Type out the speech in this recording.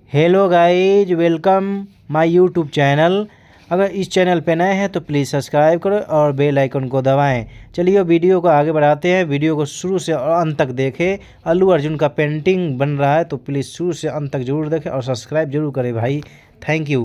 Hello guys, welcome my YouTube channel. अगर इस channel पे नए हैं तो प्लीज़ सब्सक्राइब करो और बेल आइकन को दबाएं। चलिए वीडियो को आगे बढ़ाते हैं। वीडियो को शुरू से और अंत तक देखें। अल्लू अर्जुन का पेंटिंग बन रहा है तो प्लीज़ शुरू से अंत तक जरूर देखें और सब्सक्राइब जरूर करें भाई। Thank you.